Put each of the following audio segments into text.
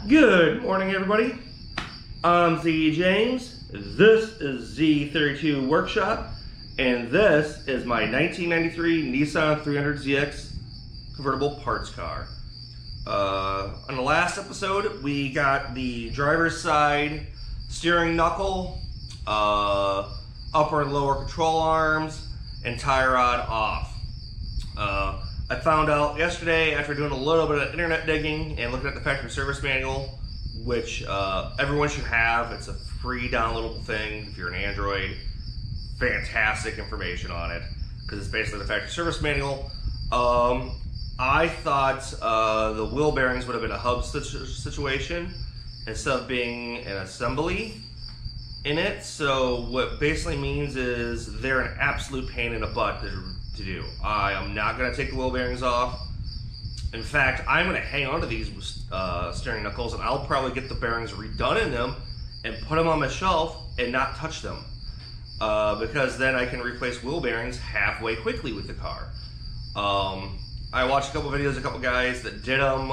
Good morning, everybody. I'm Z James. This is Z32 Workshop, and this is my 1993 Nissan 300ZX convertible parts car. On the last episode, we got the driver's side steering knuckle, upper and lower control arms, and tie rod off. I found out yesterday after doing a little bit of internet digging and looking at the factory service manual, which everyone should have. It's a free downloadable thing if you're an Android. Fantastic information on it because it's basically the factory service manual. I thought the wheel bearings would have been a hub situation instead of being an assembly in it. So what basically means is they're an absolute pain in the butt to do. I am not going to take the wheel bearings off. In fact, I'm going to hang on to these steering knuckles, and I'll probably get the bearings redone in them and put them on my shelf and not touch them, because then I can replace wheel bearings halfway quickly with the car. I watched a couple videos, a couple guys that did them.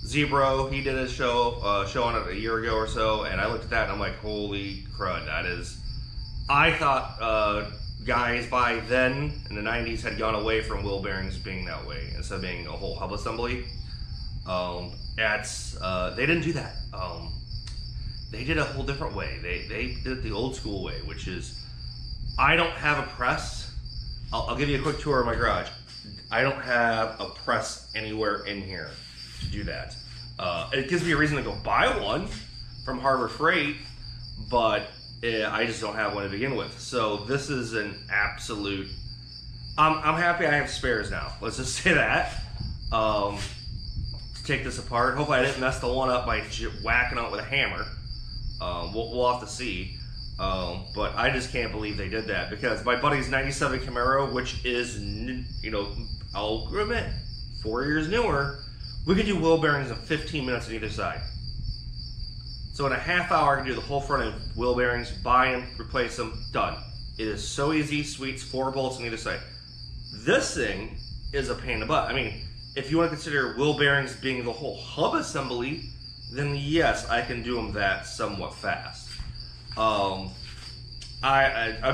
Zebro, he did a show on it a year ago or so, and I looked at that and I'm like, holy crud, that is... I thought guys by then in the 90s had gone away from wheel bearings being that way instead of being a whole hub assembly. They didn't do that. They did a whole different way. They did it the old school way, which is, I don't have a press. I'll give you a quick tour of my garage. I don't have a press anywhere in here to do that. It gives me a reason to go buy one from Harbor Freight, but I just don't have one to begin with. So this is an absolute... I'm happy I have spares now. Let's just say that. To take this apart. Hopefully I didn't mess the one up by whacking it with a hammer. We'll have to see. But I just can't believe they did that, because my buddy's 97 Camaro, which is, you know, I'll admit, 4 years newer, we could do wheel bearings in 15 minutes on either side. So in a half hour, I can do the whole front end wheel bearings, buy them, replace them, done. It is so easy, sweets, 4 bolts on either side. This thing is a pain in the butt. I mean, if you want to consider wheel bearings being the whole hub assembly, then yes, I can do them that somewhat fast. I'm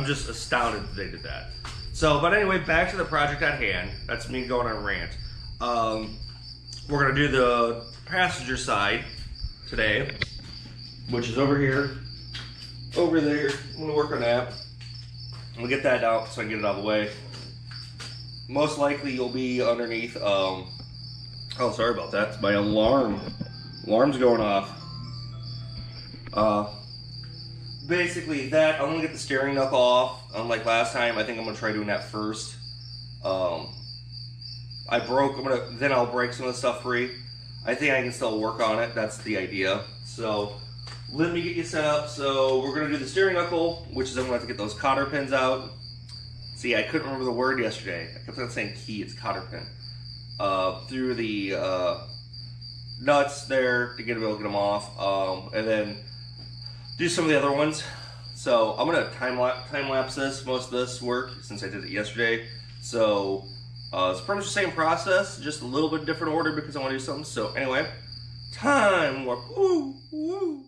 just astounded that they did that. So, but anyway, back to the project at hand. That's me going on a rant. We're gonna do the passenger side today, which is over here, over there. I'm gonna work on that. I'm gonna get that out so I can get it out of the way. Most likely you'll be underneath, oh, sorry about that. It's my alarm. Alarm's going off. Basically that, I'm gonna get the steering knuckle off. Unlike last time, I think I'm gonna try doing that first. Then I'll break some of the stuff free. I think I can still work on it. That's the idea. So let me get you set up. So we're gonna do the steering knuckle, which is I'm gonna have to get those cotter pins out. See, I couldn't remember the word yesterday. I kept on saying key, it's cotter pin. Through the nuts there to get able to get them off, and then do some of the other ones. So I'm gonna time lapse most of this work since I did it yesterday. So it's pretty much the same process, just a little bit different order because I want to do something. So anyway, time warp. Woo, woo.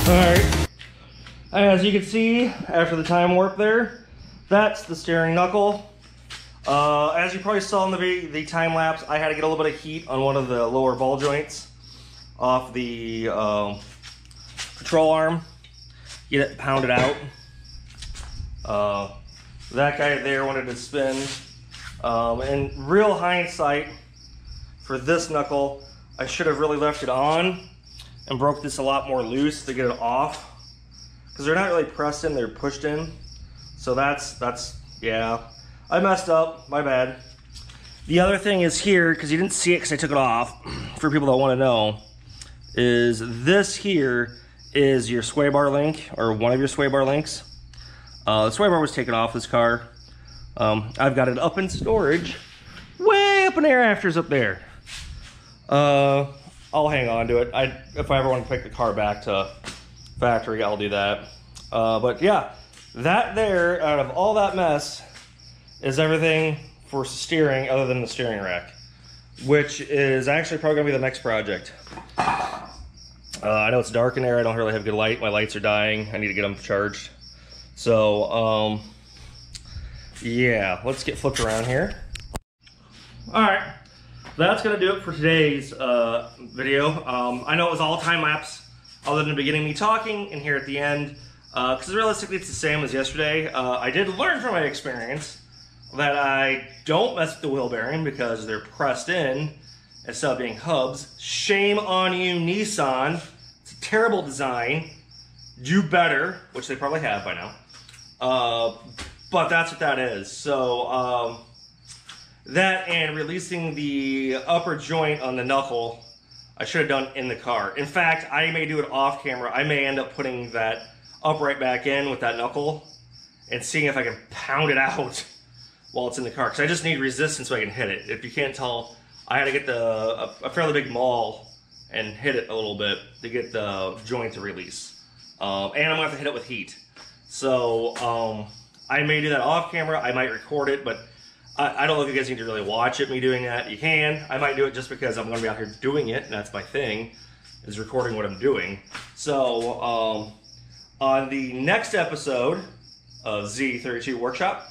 Alright, as you can see, after the time warp there, that's the steering knuckle. As you probably saw in the time lapse, I had to get a little bit of heat on one of the lower ball joints off the control arm, get it pounded out. That guy there wanted to spin. In real hindsight, for this knuckle, I should have really left it on and broke this a lot more loose to get it off, because they're not really pressed in, they're pushed in. So that's yeah, I messed up, my bad. The other thing is here, because you didn't see it because I took it off, for people that want to know, is this here is your sway bar link, or one of your sway bar links. The sway bar was taken off this car. I've got it up in storage, way up in the air afters up there. I'll hang on to it. If I ever want to pick the car back to factory, I'll do that. But yeah, that there, out of all that mess, is everything for steering other than the steering rack, which is actually probably gonna be the next project. I know it's dark in there. I don't really have good light. My lights are dying. I need to get them charged. So, yeah, let's get flipped around here. All right. That's gonna do it for today's video. I know it was all time lapse, other than the beginning me talking and here at the end, because realistically it's the same as yesterday. I did learn from my experience that I don't mess with the wheel bearing because they're pressed in instead of being hubs. Shame on you, Nissan. It's a terrible design. Do better, which they probably have by now. But that's what that is. So, that and releasing the upper joint on the knuckle, I should have done in the car. In fact, I may do it off camera. I may end up putting that upright back in with that knuckle and seeing if I can pound it out while it's in the car. Because I just need resistance so I can hit it. If you can't tell, I had to get a fairly big maul and hit it a little bit to get the joint to release. And I'm going to have to hit it with heat. So I may do that off camera. I might record it, but I don't know if you guys need to really watch it, me doing that. You can. I might do it just because I'm going to be out here doing it, and that's my thing, is recording what I'm doing. So, on the next episode of Z32 Workshop,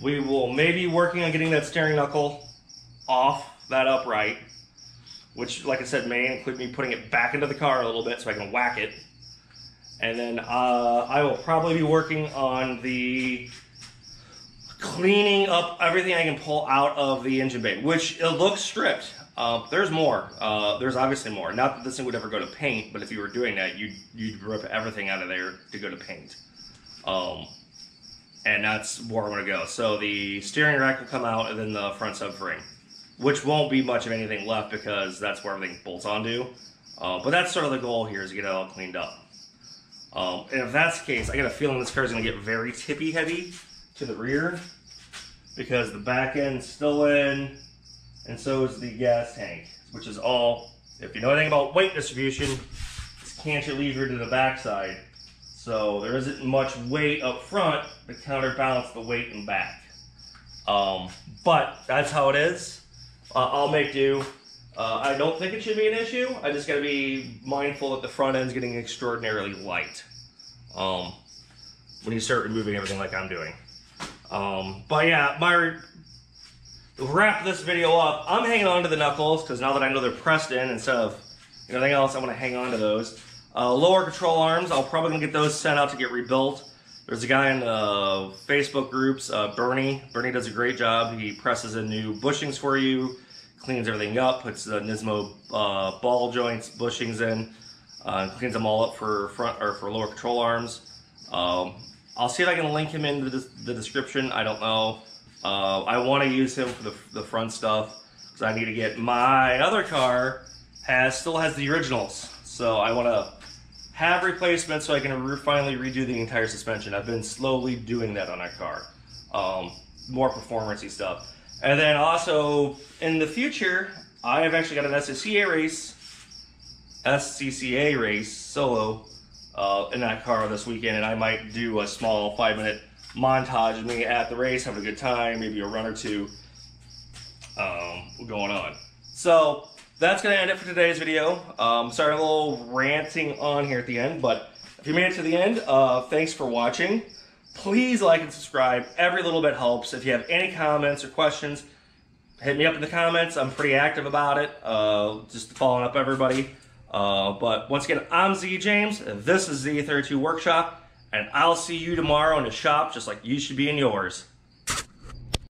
we will maybe working on getting that steering knuckle off that upright, which, like I said, may include me putting it back into the car a little bit so I can whack it. And then I will probably be working on the cleaning up everything I can pull out of the engine bay, which it looks stripped. There's more. There's obviously more. Not that this thing would ever go to paint, but if you were doing that, you'd rip everything out of there to go to paint. And that's where I want to go. So the steering rack will come out, and then the front subframe, which won't be much of anything left because that's where everything bolts onto. But that's sort of the goal here, is to get it all cleaned up. And if that's the case, I got a feeling this car is going to get very tippy heavy to the rear, because the back end's still in, and so is the gas tank, which is all, if you know anything about weight distribution, it's cantilever to the backside. So there isn't much weight up front to counterbalance the weight in back. But that's how it is. I'll make do. I don't think it should be an issue. I just got to be mindful that the front end's getting extraordinarily light when you start removing everything like I'm doing. But yeah, to wrap this video up, I'm hanging on to the knuckles because now that I know they're pressed in instead of anything else, I'm going to hang on to those. Lower control arms, I'll probably going to get those sent out to get rebuilt. There's a guy in the Facebook groups, Bernie. Bernie does a great job. He presses in new bushings for you, cleans everything up, puts the Nismo ball joints, bushings in, cleans them all up for front or for lower control arms. I'll see if I can link him into the description. I don't know. I want to use him for the front stuff because I need to get my other car still has the originals, so I want to have replacements so I can finally redo the entire suspension. I've been slowly doing that on that car. More performance-y stuff. And then also, in the future, I have actually got an SCCA race solo in that car this weekend, and I might do a small 5-minute montage of me at the race, having a good time, maybe a run or two going on. So, that's going to end it for today's video. Sorry, a little ranting on here at the end, but if you made it to the end, thanks for watching. Please like and subscribe. Every little bit helps. If you have any comments or questions, hit me up in the comments. I'm pretty active about it. Just following up everybody. But once again, I'm Z James. This is Z32 Workshop, and I'll see you tomorrow in the shop, just like you should be in yours.